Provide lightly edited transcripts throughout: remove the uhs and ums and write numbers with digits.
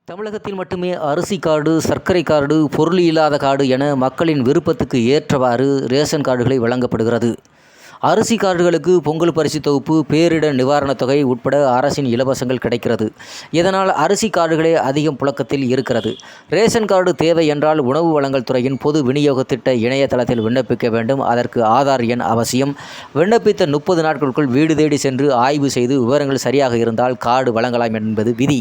தமிழகத்தில் மட்டுமே அரிசி கார்டு, சர்க்கரை கார்டு, பொருள் இல்லாத கார்டு என மக்களின் விருப்பத்துக்கு ஏற்றவாறு ரேஷன் கார்டுகளை வழங்கப்படுகிறது. அரிசி கார்டுகளுக்கு பொங்கல் பரிசு தொகுப்பு, பேரிடர் நிவாரணத் தொகை உட்பட அரசின் இலவசங்கள் கிடைக்கிறது. இதனால் அரிசி கார்டுகளே அதிகம் புழக்கத்தில் இருக்கிறது. ரேஷன் கார்டு தேவை என்றால் உணவு வழங்கல் துறையின் பொது விநியோக திட்ட இணையதளத்தில் விண்ணப்பிக்க வேண்டும். அதற்கு ஆதார் எண் அவசியம். விண்ணப்பித்த 30 நாட்களுக்குள் வீடு தேடி சென்று ஆய்வு செய்து விவரங்கள் சரியாக இருந்தால் கார்டு வழங்கலாம் என்பது விதி.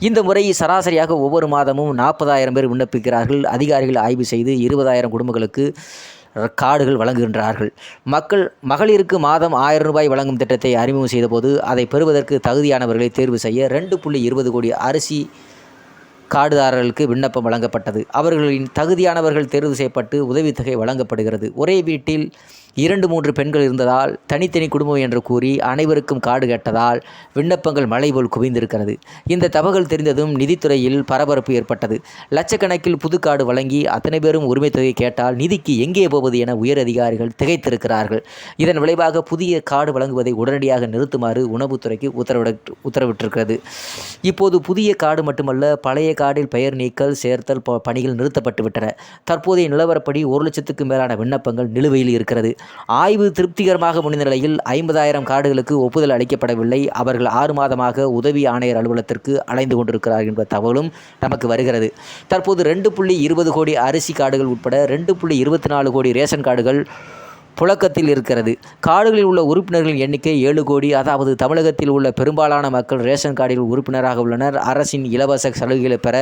இந்த முறை சராசரியாக ஒவ்வொரு மாதமும் 40,000 பேர் விண்ணப்பிக்கிறார்கள். அதிகாரிகள் ஆய்வு செய்து 20,000 குடும்பங்களுக்கு கார்டுகள் வழங்குகின்றார்கள். மகளிருக்கு மாதம் ரூபாய் 1000 வழங்கும் திட்டத்தை அறிமுகம் செய்தபோது அதை பெறுவதற்கு தகுதியானவர்களை தேர்வு செய்ய 2.20 கோடி அரிசி கார்டுதாரர்களுக்கு விண்ணப்பம் வழங்கப்பட்டது. அவர்களின் தகுதியானவர்கள் தேர்வு செய்யப்பட்டு உதவித்தொகை வழங்கப்படுகிறது. ஒரே வீட்டில் 2-3 பெண்கள் இருந்ததால் தனித்தனி குடும்பம் என்று கூறி அனைவருக்கும் கார்டு கேட்டதால் விண்ணப்பங்கள் மழை போல் குவிந்திருக்கிறது. இந்த தகவல் தெரிந்ததும் நிதித்துறையில் பரபரப்பு ஏற்பட்டது. லட்சக்கணக்கில் புது கார்டு வழங்கி அத்தனை பேரும் உரிமை தொகை கேட்டால் நிதிக்கு எங்கே போவது என உயர் அதிகாரிகள் திகைத்திருக்கிறார்கள். இதன் விளைவாக புதிய கார்டு வழங்குவதை உடனடியாக நிறுத்துமாறு உணவுத்துறைக்கு உத்தரவிட்டிருக்கிறது. இப்போது புதிய கார்டு மட்டுமல்ல, பழைய கார்டில் பெயர் நீக்கல், சேர்த்தல் பணிகள் நிறுத்தப்பட்டுவிட்டன. தற்போதைய நிலவரப்படி 1 லட்சத்துக்கு மேலான விண்ணப்பங்கள் நிலுவையில் இருக்கிறது. ஆய்வு திருப்திகரமாக முடிந்த நிலையில் 50,000 கார்டுகளுக்கு ஒப்புதல் அளிக்கப்படவில்லை. அவர்கள் 6 மாதமாக உதவி ஆணையர் அலுவலகத்திற்கு அலைந்து கொண்டிருக்கிறார்கள் என்ற தகவலும் நமக்கு வருகிறது. தற்போது 2.20 கோடி அரிசி கார்டுகள் உட்பட 2.24 கோடி ரேஷன் கார்டுகள் புழக்கத்தில் இருக்கிறது. கார்டுகளில் உள்ள உறுப்பினர்களின் எண்ணிக்கை 7 கோடி. அதாவது தமிழகத்தில் உள்ள பெரும்பாலான மக்கள் ரேஷன் கார்டில் உறுப்பினராக உள்ளனர். அரசின் இலவச சலுகைகளை பெற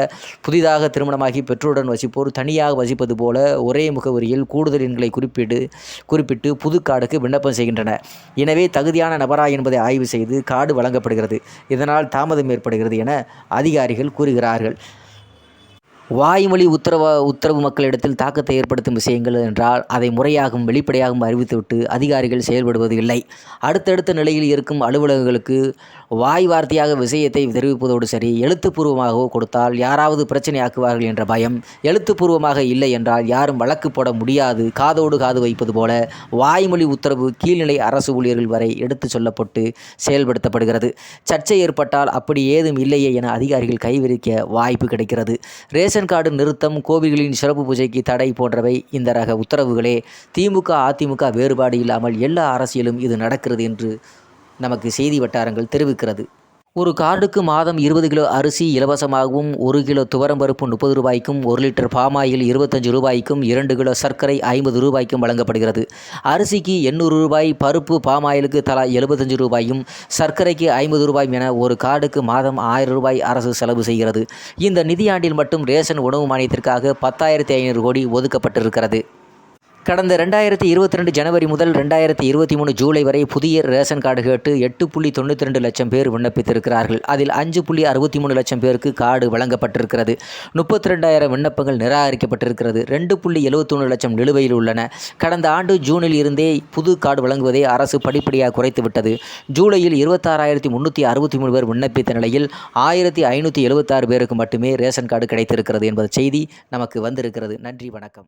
புதிதாக திருமணமாகி பெற்றோருடன் வசிப்போர் தனியாக வசிப்பது போல ஒரே முகவரியில் கூடுதல் எண்களை குறிப்பிட்டு புது கார்டுக்கு விண்ணப்பம் செய்கின்றனர். எனவே தகுதியான நபரா என்பதை ஆய்வு செய்து கார்டு வழங்கப்படுகிறது. இதனால் தாமதம் ஏற்படுகிறது என அதிகாரிகள் கூறுகிறார்கள். வாய்மொழி உத்தரவு மக்களிடத்தில் தாக்கத்தை ஏற்படுத்தும் விஷயங்கள் என்றால் அதை முறையாகவும் வெளிப்படையாகவும் அறிவித்துவிட்டு அதிகாரிகள் செயல்படுவது இல்லை. அடுத்தடுத்த நிலையில் இருக்கும் அலுவலகங்களுக்கு வாய் வார்த்தையாக விஷயத்தை தெரிவிப்பதோடு சரி, எழுத்துப்பூர்வமாகவோ கொடுத்தால் யாராவது பிரச்சனையாக்குவார்கள் என்ற பயம். எழுத்துப்பூர்வமாக இல்லை என்றால் யாரும் வழக்கு போட முடியாது. காதோடு காது வைப்பது போல வாய்மொழி உத்தரவு கீழ்நிலை அரசு ஊழியர்கள் வரை எடுத்து சொல்லப்பட்டு செயல்படுத்தப்படுகிறது. சர்ச்சை ஏற்பட்டால் அப்படி ஏதும் இல்லையே என அதிகாரிகள் கைவிரிக்க வாய்ப்பு கிடைக்கிறது. ரேஷன் கார்டு நிறுத்தம், கோவில்களின் சிறப்பு பூஜைக்கு தடை போன்றவை இந்த ரக உத்தரவுகளே. திமுக, அதிமுக வேறுபாடு இல்லாமல் எல்லா அரசியலும் இது நடக்கிறது என்று நமக்கு செய்தி வட்டாரங்கள் தெரிவிக்கிறது. ஒரு கார்டுக்கு மாதம் 20 கிலோ அரிசி இலவசமாகவும், 1 கிலோ துவரம்பருப்பு 30 ரூபாய்க்கும், 1 லிட்டர் பாமாயில் 25 ரூபாய்க்கும், 2 கிலோ சர்க்கரை 50 ரூபாய்க்கும் வழங்கப்படுகிறது. அரிசிக்கு 800 ரூபாய், பருப்பு பாமாயிலுக்கு தலா 75 ரூபாயும், சர்க்கரைக்கு 50 ரூபாயும் என ஒரு கார்டுக்கு மாதம் 1000 ரூபாய் அரசு செலவு செய்கிறது. இந்த நிதியாண்டில் மட்டும் ரேஷன் உணவு மானியத்திற்காக 10,500 கோடி ஒதுக்கப்பட்டிருக்கிறது. கடந்த 2022 ஜனவரி முதல் 2023 ஜூலை வரை புதிய ரேஷன் கார்டு கேட்டு 8.92 லட்சம் பேர் விண்ணப்பித்திருக்கிறார்கள். அதில் 5.63 லட்சம் பேருக்கு கார்டு வழங்கப்பட்டிருக்கிறது. 32,000 விண்ணப்பங்கள் நிராகரிக்கப்பட்டிருக்கிறது. 2.71 லட்சம் நிலுவையில் உள்ளன. கடந்த ஆண்டு ஜூனில் இருந்தே புது கார்டு வழங்குவதை அரசு படிப்படியாக குறைத்துவிட்டது. ஜூலையில் 26,363 பேர் விண்ணப்பித்த நிலையில் 1,576 பேருக்கு மட்டுமே ரேஷன் கார்டு கிடைத்திருக்கிறது என்பது செய்தி நமக்கு வந்திருக்கிறது. நன்றி, வணக்கம்.